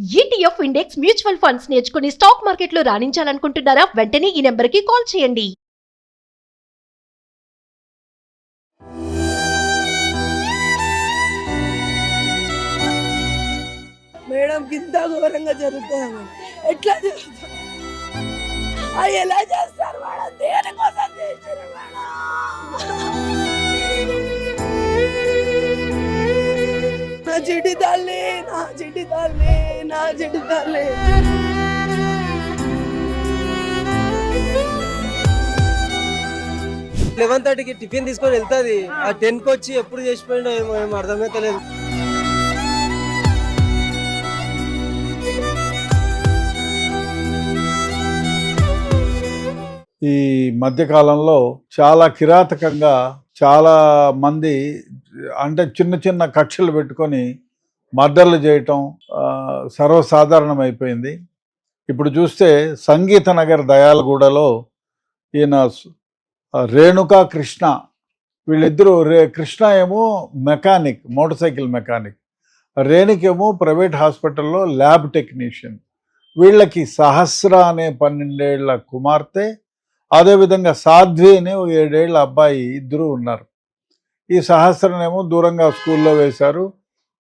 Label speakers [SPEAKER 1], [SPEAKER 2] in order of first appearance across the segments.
[SPEAKER 1] ETF index mutual funds నేర్చుకుని stock మార్కెట్లో రాణించాలనుకుంటున్నారా? వెంటనే ఈ నెంబర్కి కాల్ చేయండి.
[SPEAKER 2] మేడం ఇంత ఘోరంగా జరుగుతుంది. ఎట్లా జరుగుతుంది? ఎలా చేస్తారు మేడం? దేనికోసం చేశారు మేడం? నా చిట్టి తల్లి, నా చిట్టి తల్లి, నా చిట్టి తల్లి.
[SPEAKER 3] 11:30కి టిఫిన్ తీసుకొని వెళ్తుంది. ఆ 10కి వచ్చి ఎప్పుడు చేసిపోయిండో ఏమో అర్థమైతే లేదు.
[SPEAKER 4] ఈ మధ్యకాలంలో చాలా కిరాతకంగా చాలా మంది అంటే చిన్న చిన్న కక్షలు పెట్టుకొని మర్డర్లు చేయటం సర్వసాధారణమైపోయింది. ఇప్పుడు చూస్తే సంగీత నగర్ దయాలగూడలో ఈయన రేణుకా కృష్ణ, వీళ్ళిద్దరూ కృష్ణ ఏమో మెకానిక్, మోటార్ సైకిల్ మెకానిక్, రేణుకేమో ప్రైవేట్ హాస్పిటల్లో ల్యాబ్ టెక్నీషియన్. వీళ్ళకి సహస్ర అనే 12 ఏళ్ల కుమార్తె, అదేవిధంగా సాధ్వి అనే 7 ఏళ్ల అబ్బాయి ఇద్దరు ఉన్నారు. ఈ సహస్రనేమో దూరంగా స్కూల్లో వేశారు,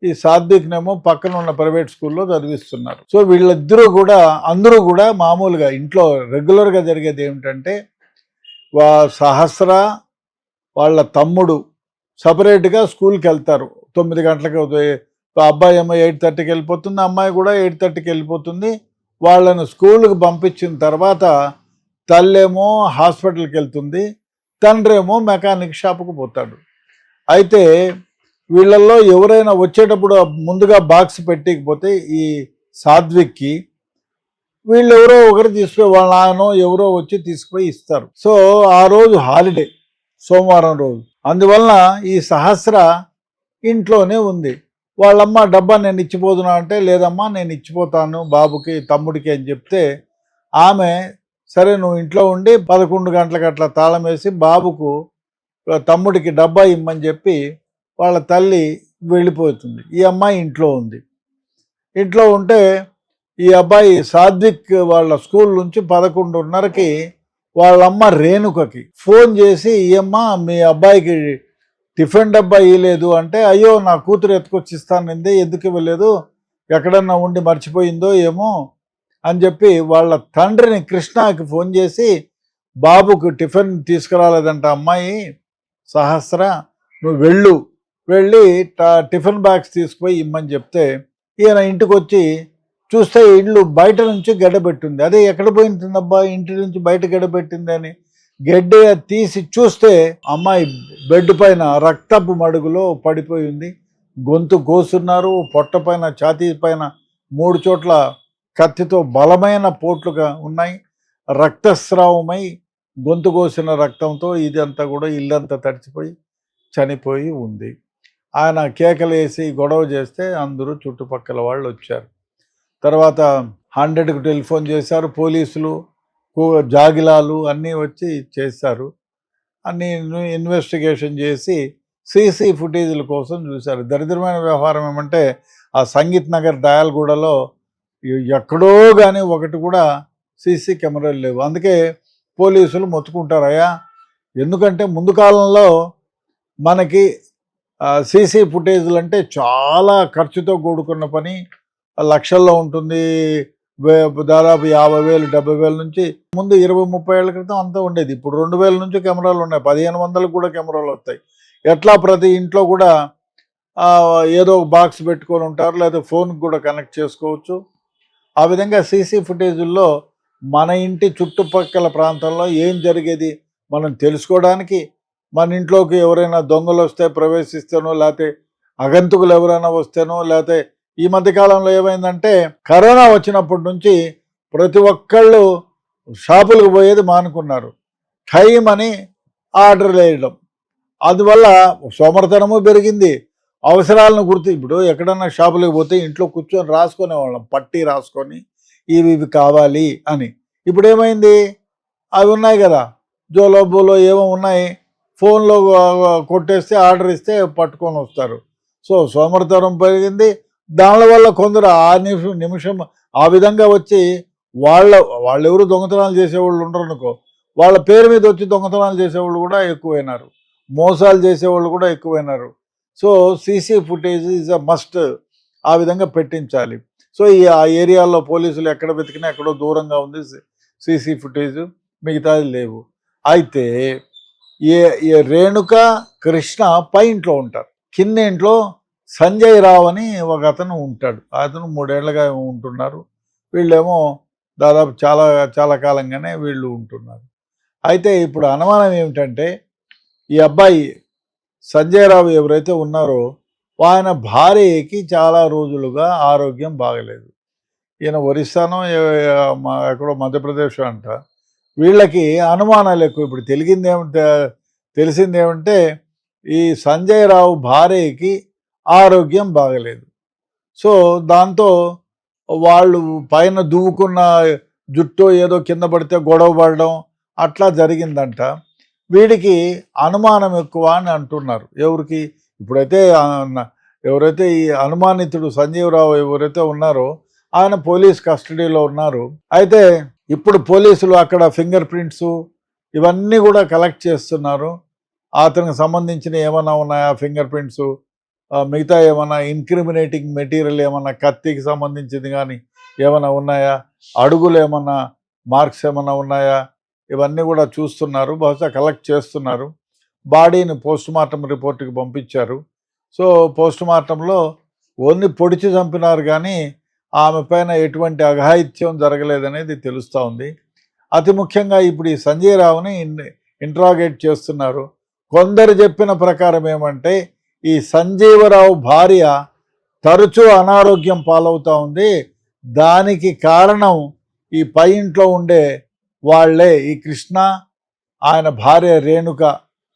[SPEAKER 4] ఈ సాధ్విక్నేమో పక్కన ఉన్న ప్రైవేట్ స్కూల్లో చదివిస్తున్నారు. సో వీళ్ళిద్దరూ కూడా అందరూ కూడా మామూలుగా ఇంట్లో రెగ్యులర్గా జరిగేది ఏమిటంటే సహస్ర వాళ్ళ తమ్ముడు సపరేట్గా స్కూల్కి వెళ్తారు. 9 గంటలకు అబ్బాయి ఏమో 8:30కి వెళ్ళిపోతుంది, అమ్మాయి కూడా 8:30కి వెళ్ళిపోతుంది. వాళ్ళను స్కూల్కి పంపించిన తర్వాత తల్లేమో హాస్పిటల్కి వెళ్తుంది, తండ్రి ఏమో మెకానిక్ షాప్కి పోతాడు. అయితే వీళ్ళల్లో ఎవరైనా వచ్చేటప్పుడు ముందుగా బాక్స్ పెట్టకపోతే ఈ సాధ్విక్కి వీళ్ళెవరో ఒకరు తీసుకుపోయి వాళ్ళ నాయనో ఎవరో వచ్చి తీసుకుపోయి ఇస్తారు. సో ఆ రోజు హాలిడే, సోమవారం రోజు. అందువలన ఈ సహస్ర ఇంట్లోనే ఉంది. వాళ్ళమ్మ డబ్బా నేను ఇచ్చిపోతున్నా అంటే, లేదమ్మా నేను ఇచ్చిపోతాను బాబుకి తమ్ముడికి అని చెప్తే, ఆమె సరే నువ్వు ఇంట్లో ఉండి 11 గంటలకు అట్లా తాళం వేసి బాబుకు తమ్ముడికి డబ్బా ఇమ్మని చెప్పి వాళ్ళ తల్లి వెళ్ళిపోతుంది. ఈ అమ్మాయి ఇంట్లో ఉంది. ఇంట్లో ఉంటే ఈ అబ్బాయి సాధ్విక్ వాళ్ళ స్కూల్ నుంచి 11:30కి వాళ్ళమ్మ రేణుకకి ఫోన్ చేసి, ఈ అమ్మ మీ అబ్బాయికి టిఫిన్ డబ్బా ఇవ్వలేదు అంటే, అయ్యో నా కూతురు ఎత్తుకొచ్చిస్తానంది, ఎందుకు ఇవ్వలేదు, ఎక్కడన్నా ఉండి మర్చిపోయిందో ఏమో అని చెప్పి వాళ్ళ తండ్రిని కృష్ణకి ఫోన్ చేసి, బాబుకు టిఫిన్ తీసుకురాలేదంట అమ్మాయి సహస్ర, నువ్వు వెళ్ళి టిఫిన్ బ్యాగ్స్ తీసుకుపోయి ఇమ్మని చెప్తే, ఈయన ఇంటికి వచ్చి చూస్తే ఇల్లు బయట నుంచి గడ్డబెట్టింది. అదే ఎక్కడ పోయింటుందబ్బా, ఇంటి నుంచి బయట గడ్డబెట్టింది అని గడ్డ తీసి చూస్తే అమ్మాయి బెడ్ పైన రక్తపు మడుగులో పడిపోయింది. గొంతు కోసున్నారు, పొట్ట పైన ఛాతీ పైన 3 చోట్ల కత్తితో బలమైన పోట్లుగా ఉన్నాయి. రక్తస్రావమై గొంతు కోసిన రక్తంతో ఇదంతా కూడా ఇల్లంతా తడిచిపోయి చనిపోయి ఉంది. ఆయన కేకలేసి గొడవ చేస్తే అందరూ చుట్టుపక్కల వాళ్ళు వచ్చారు. తర్వాత 100కి టెలిఫోన్ చేశారు, పోలీసులు జాగిలాలు అన్నీ వచ్చి చేశారు. అన్నీ ఇన్వెస్టిగేషన్ చేసి సీసీ ఫుటేజీల కోసం చూశారు. దరిద్రమైన వ్యవహారం ఏమంటే ఆ సంగీత్ నగర్ దయాలగూడలో ఎక్కడో కానీ ఒకటి కూడా సీసీ కెమెరాలు లేవు. అందుకే పోలీసులు మొత్తుకుంటారయ్యా, ఎందుకంటే ముందు కాలంలో మనకి సీసీ ఫుటేజీలు అంటే చాలా ఖర్చుతో కూడుకున్న పని, లక్షల్లో ఉంటుంది. దాదాపు 50,000 70,000 నుంచి ముందు 20-30 ఏళ్ల క్రితం అంతా ఉండేది. ఇప్పుడు 2,000 నుంచి కెమెరాలు ఉన్నాయి, 1,500 కూడా కెమెరాలు వస్తాయి. ఎట్లా ప్రతి ఇంట్లో కూడా ఏదో ఒక బాక్స్ పెట్టుకొని ఉంటారు, లేదా ఫోన్కి కూడా కనెక్ట్ చేసుకోవచ్చు. ఆ విధంగా సీసీ ఫుటేజీల్లో మన ఇంటి చుట్టుపక్కల ప్రాంతంలో ఏం జరిగేది మనం తెలుసుకోవడానికి, మన ఇంట్లోకి ఎవరైనా దొంగలు వస్తే ప్రవేశిస్తేనో, లేకపోతే అగంతుకులు ఎవరైనా వస్తేనో, లేకపోతే ఈ మధ్యకాలంలో ఏమైందంటే కరోనా వచ్చినప్పటి నుంచి ప్రతి ఒక్కళ్ళు షాపులకు పోయేది మానుకున్నారు. టైం అని ఆర్డర్ వేయడం, అందువల్ల సోమరితనము పెరిగింది. అవసరాలను ఇప్పుడు ఎక్కడన్నా షాపులకు పోతే ఇంట్లో కూర్చొని రాసుకునేవాళ్ళం, పట్టి రాసుకొని ఇవి కావాలి అని. ఇప్పుడు ఏమైంది, అవి ఉన్నాయి కదా, జోలో బోలో ఏమో ఉన్నాయి, ఫోన్లో కొట్టేస్తే ఆర్డర్ ఇస్తే పట్టుకొని వస్తారు. సో సోమరితనం పెరిగింది, దానివల్ల కొందరు ఆ నిమిషం ఆ విధంగా వచ్చి వాళ్ళెవరు దొంగతనాలు చేసేవాళ్ళు ఉండరు అనుకో, వాళ్ళ పేరు మీద వచ్చి దొంగతనాలు చేసేవాళ్ళు కూడా ఎక్కువైనారు, మోసాలు చేసేవాళ్ళు కూడా ఎక్కువైనారు. So CC footage is a must, ఆ విధంగా పెట్టించాలి. సో ఆ ఏరియాలో పోలీసులు ఎక్కడ వెతికినా ఎక్కడో దూరంగా ఉంది సీసీ ఫుటేజ్, మిగతాది లేవు. అయితే ఏ రేణుక కృష్ణ పై ఇంట్లో ఉంటారు, కింద ఇంట్లో సంజయ్ రావు అని ఒక అతను ఉంటాడు. అతను 3 ఏళ్లుగా ఉంటున్నారు, వీళ్ళేమో దాదాపు చాలా చాలా కాలంగానే వీళ్ళు ఉంటున్నారు. అయితే ఇప్పుడు అనుమానం ఏమిటంటే, ఈ అబ్బాయి సంజయ్ రావు ఎవరైతే ఉన్నారో ఆయన భార్యకి చాలా రోజులుగా ఆరోగ్యం బాగలేదు. ఈయన ఒరిస్సానో ఎక్కడో మధ్యప్రదేశ్ అంట. వీళ్ళకి అనుమానాలు ఎక్కువ. ఇప్పుడు తెలిసిందేమంటే ఈ సంజయ్ రావు భార్యకి ఆరోగ్యం బాగలేదు. సో దాంతో వాళ్ళు పైన దువ్వుకున్న జుట్టు ఏదో కింద పడితే గొడవ పడడం అట్లా జరిగిందంట. వీడికి అనుమానం ఎక్కువ అని అంటున్నారు. ఎవరికి? ఇప్పుడైతే ఎవరైతే ఈ అనుమానితుడు సంజీవ్ రావు ఎవరైతే ఉన్నారో ఆయన పోలీస్ కస్టడీలో ఉన్నారు. అయితే ఇప్పుడు పోలీసులు అక్కడ ఫింగర్ ప్రింట్స్ ఇవన్నీ కూడా కలెక్ట్ చేస్తున్నారు. అతనికి సంబంధించిన ఏమైనా ఉన్నాయా ఫింగర్ ప్రింట్స్, మిగతా ఏమైనా ఇన్క్రిమినేటింగ్ మెటీరియల్ ఏమన్నా కత్తికి సంబంధించింది కానీ ఏమైనా ఉన్నాయా, అడుగులు ఏమన్నా మార్క్స్ ఏమన్నా ఉన్నాయా, ఇవన్నీ కూడా చూస్తున్నారు. బహుశా కలెక్ట్ చేస్తున్నారు. బాడీని పోస్ట్ మార్టం రిపోర్ట్కి పంపించారు. సో పోస్ట్ మార్టంలో ఓన్లీ పొడిచి చంపినారు కానీ ఆమె పైన ఎటువంటి అఘాయిత్యం జరగలేదనేది తెలుస్తూ ఉంది. అతి ముఖ్యంగా ఇప్పుడు ఈ సంజయ్ రావుని ఇంట్రాగేట్ చేస్తున్నారు. కొందరు చెప్పిన ప్రకారం ఏమంటే ఈ సంజీవరావు భార్య తరచూ అనారోగ్యం పాలవుతూ ఉంది, దానికి కారణం ఈ పై ఇంట్లో ఉండే వాళ్లే, ఈ కృష్ణ ఆయన భార్య రేణుక,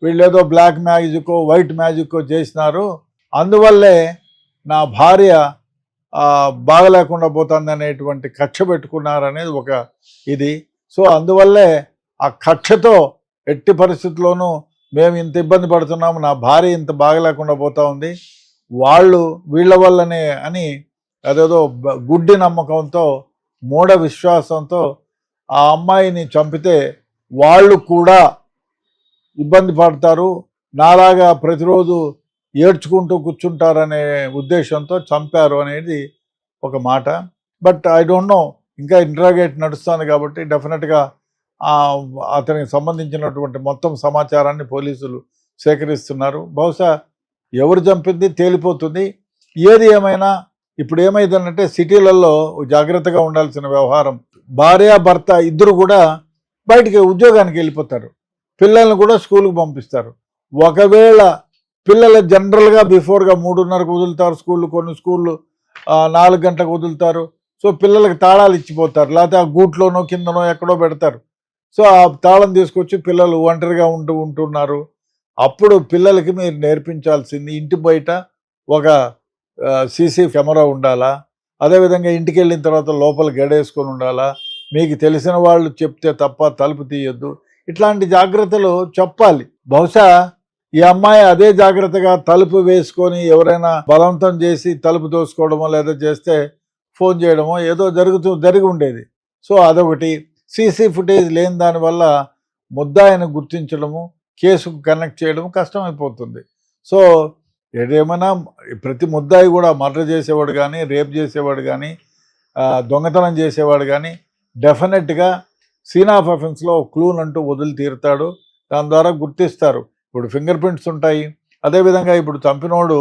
[SPEAKER 4] వీళ్ళేదో బ్లాక్ మ్యాజికో వైట్ మ్యాజికో చేసినారు, అందువల్లే నా భార్య బాగలేకుండా పోతుంది అనేటువంటి కక్ష పెట్టుకున్నారనేది ఒక ఇది. సో అందువల్లే ఆ కక్షతో ఎట్టి పరిస్థితుల్లోనూ మేము ఇంత ఇబ్బంది పడుతున్నాము, నా భార్య ఇంత బాగలేకుండా పోతా ఉంది, వాళ్ళు వీళ్ళ వల్లనే అని అదేదో గుడ్డి నమ్మకంతో మూఢ విశ్వాసంతో ఆ అమ్మాయిని చంపితే వాళ్ళు కూడా ఇబ్బంది పడతారు, నాలాగా ప్రతిరోజు ఏడ్చుకుంటూ కూర్చుంటారనే ఉద్దేశంతో చంపారు అనేది ఒక మాట. బట్ ఐ డోంట్ నో, ఇంకా ఇంట్రాగేట్ నడుస్తుంది కాబట్టి డెఫినెట్గా అతనికి సంబంధించినటువంటి మొత్తం సమాచారాన్ని పోలీసులు సేకరిస్తున్నారు. బహుశా ఎవరు చంపింది తేలిపోతుంది. ఏది ఏమైనా ఇప్పుడు ఏమైందంటే సిటీలలో జాగ్రత్తగా ఉండాల్సిన వ్యవహారం. భార్య భర్త ఇద్దరు కూడా బయటికి ఉద్యోగానికి వెళ్ళిపోతారు, పిల్లల్ని కూడా స్కూల్కి పంపిస్తారు. ఒకవేళ పిల్లలు జనరల్గా బిఫోర్గా 3:30కు వదులుతారు స్కూళ్ళు, కొన్ని స్కూళ్ళు 4 గంటలకు వదులుతారు. సో పిల్లలకి తాళాలు ఇచ్చిపోతారు, లేకపోతే ఆ గూట్లోనో కిందనో ఎక్కడో పెడతారు. సో ఆ తాళం తీసుకొచ్చి పిల్లలు ఒంటరిగా ఉంటున్నారు. అప్పుడు పిల్లలకి మీరు నేర్పించాల్సింది ఇంటి బయట ఒక సీసీ కెమెరా ఉండాలా, అదేవిధంగా ఇంటికి వెళ్ళిన తర్వాత లోపల గడేసుకొని ఉండాలా, మీకు తెలిసిన వాళ్ళు చెప్తే తప్ప తలుపు తీయొద్దు, ఇట్లాంటి జాగ్రత్తలు చెప్పాలి. బహుశా ఈ అమ్మాయి అదే జాగ్రత్తగా తలుపు వేసుకొని ఎవరైనా బలవంతం చేసి తలుపు దోసుకోవడమో లేదా చేస్తే ఫోన్ చేయడమో ఏదో జరిగి ఉండేది. సో అదొకటి. సీసీ ఫుటేజ్ లేని దానివల్ల ముద్దాయిని గుర్తించడము, కేసుకు కనెక్ట్ చేయడం కష్టమైపోతుంది. సో ఏదేమైనా ప్రతి ముద్దాయి కూడా మర్డర్ చేసేవాడు కానీ, రేప్ చేసేవాడు కానీ, దొంగతనం చేసేవాడు కానీ డెఫినెట్గా సీన్ ఆఫ్ అఫెన్స్లో క్లూన్ అంటూ వదిలి తీరుతాడు. దాని ద్వారా గుర్తిస్తారు. ఇప్పుడు ఫింగర్ ప్రింట్స్ ఉంటాయి. అదేవిధంగా ఇప్పుడు చంపినోడు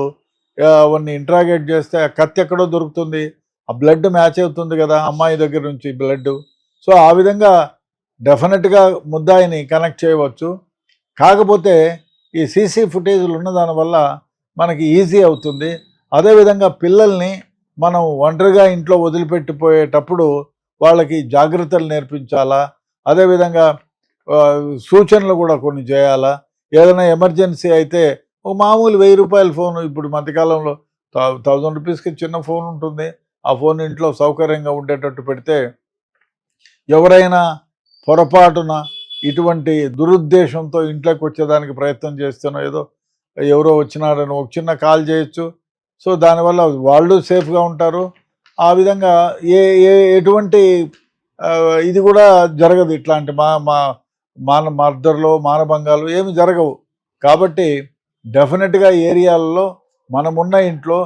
[SPEAKER 4] వాడిని ఇంట్రాగేట్ చేస్తే ఆ కత్తి ఎక్కడో దొరుకుతుంది, ఆ బ్లడ్ మ్యాచ్ అవుతుంది కదా అమ్మాయి దగ్గర నుంచి బ్లడ్. సో ఆ విధంగా డెఫినెట్గా ముద్దాయిని కనెక్ట్ చేయవచ్చు. కాకపోతే ఈ సీసీ ఫుటేజ్లు ఉన్న దానివల్ల మనకి ఈజీ అవుతుంది. అదేవిధంగా పిల్లల్ని మనం ఒంటరిగా ఇంట్లో వదిలిపెట్టిపోయేటప్పుడు వాళ్ళకి జాగ్రత్తలు నేర్పించాలా, అదేవిధంగా సూచనలు కూడా కొన్ని చేయాలా. ఏదైనా ఎమర్జెన్సీ అయితే ఒక మామూలు 1000 రూపాయల ఫోన్, ఇప్పుడు మధ్యకాలంలో 1000 రూపీస్కి చిన్న ఫోన్ ఉంటుంది, ఆ ఫోన్ ఇంట్లో సౌకర్యంగా ఉండేటట్టు పెడితే ఎవరైనా పొరపాటున ఇటువంటి దురుద్దేశంతో ఇంట్లోకి వచ్చేదానికి ప్రయత్నం చేస్తానో, ఏదో ఎవరో వచ్చినారని ఒక చిన్న కాల్ చేయొచ్చు, సో దానివల్ల వాళ్ళు సేఫ్గా ఉంటారు. ఆ విధంగా ఎటువంటి ఇది కూడా జరగదు, ఇట్లాంటి మర్డర్లు మానభంగాలు ఏమి జరగవు. కాబట్టి డెఫినెట్గా ఏరియాలలో మనమున్న ఇంట్లో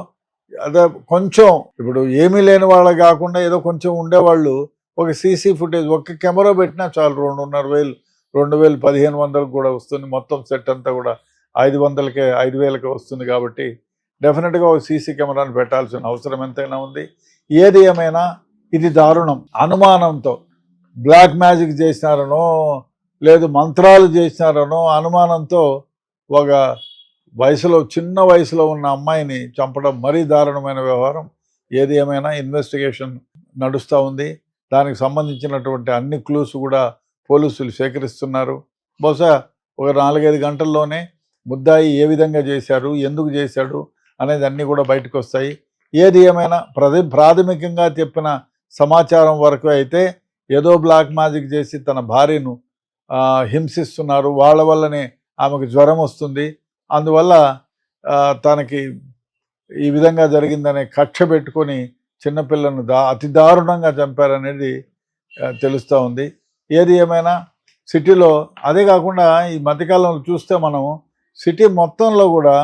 [SPEAKER 4] అదే కొంచెం ఇప్పుడు ఏమీ లేని వాళ్ళు కాకుండా ఏదో కొంచెం ఉండేవాళ్ళు ఒక సీసీ ఫుటేజ్ ఒక్క కెమెరా పెట్టినా చాలు 2,500 2,000 1,500 కూడా వస్తుంది. మొత్తం సెట్ అంతా కూడా 500కే 5,000కే వస్తుంది. కాబట్టి డెఫినెట్గా ఒక సీసీ కెమెరాను పెట్టాల్సిన అవసరం ఎంతైనా ఉంది. ఏది ఏమైనా ఇది దారుణం. అనుమానంతో బ్లాక్ మ్యాజిక్ చేసినారనో లేదు మంత్రాలు చేసినారనో అనుమానంతో ఒక చిన్న వయసులో ఉన్న అమ్మాయిని చంపడం మరీ దారుణమైన వ్యవహారం. ఏది ఏమైనా ఇన్వెస్టిగేషన్ నడుస్తూ ఉంది. దానికి సంబంధించినటువంటి అన్ని క్లూస్ కూడా పోలీసులు సేకరిస్తున్నారు. బహుశా ఒక 4-5 గంటల్లోనే ముద్దాయి ఏ విధంగా చేశారు, ఎందుకు చేశాడు అనేది అన్నీ కూడా బయటకు వస్తాయి. ఏది ఏమైనా ప్రాథమికంగా చెప్పిన సమాచారం వరకు అయితే ఏదో బ్లాక్ మ్యాజిక్ చేసి తన భార్యను హింసిస్తున్నారు, వాళ్ళ వల్లనే ఆమెకు జ్వరం వస్తుంది, అందువల్ల తనకి ఈ విధంగా జరిగిందనే కక్ష పెట్టుకొని చిన్నపిల్లను అతి దారుణంగా చంపారనేది తెలుస్తూ ఉంది. ఏది ఏమైనా సిటీలో అదే కాకుండా ఈ మధ్యకాలంలో చూస్తే మనం సిటీ మొత్తంలో కూడా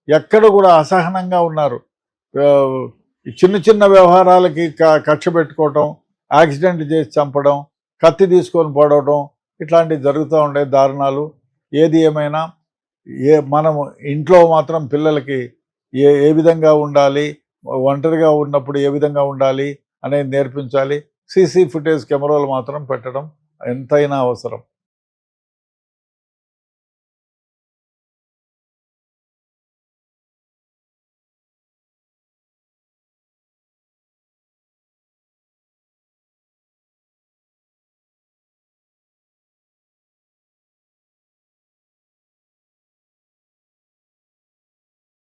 [SPEAKER 4] ఎక్కడ కూడా అసహనంగా ఉన్నారు. చిన్న చిన్న వ్యవహారాలకి కక్ష పెట్టుకోవటం, యాక్సిడెంట్ చేసి చంపడం, కత్తి తీసుకొని పడవడం, ఇట్లాంటివి జరుగుతూ ఉండే దారుణాలు. ఏది ఏమైనా మనము ఇంట్లో మాత్రం పిల్లలకి ఏ విధంగా ఉండాలి, ఒంటరిగా ఉన్నప్పుడు ఏ విధంగా ఉండాలి అనేది నేర్పించాలి. సీసీ ఫుటేజ్ కెమెరాలు మాత్రం పెట్టడం ఎంతైనా అవసరం.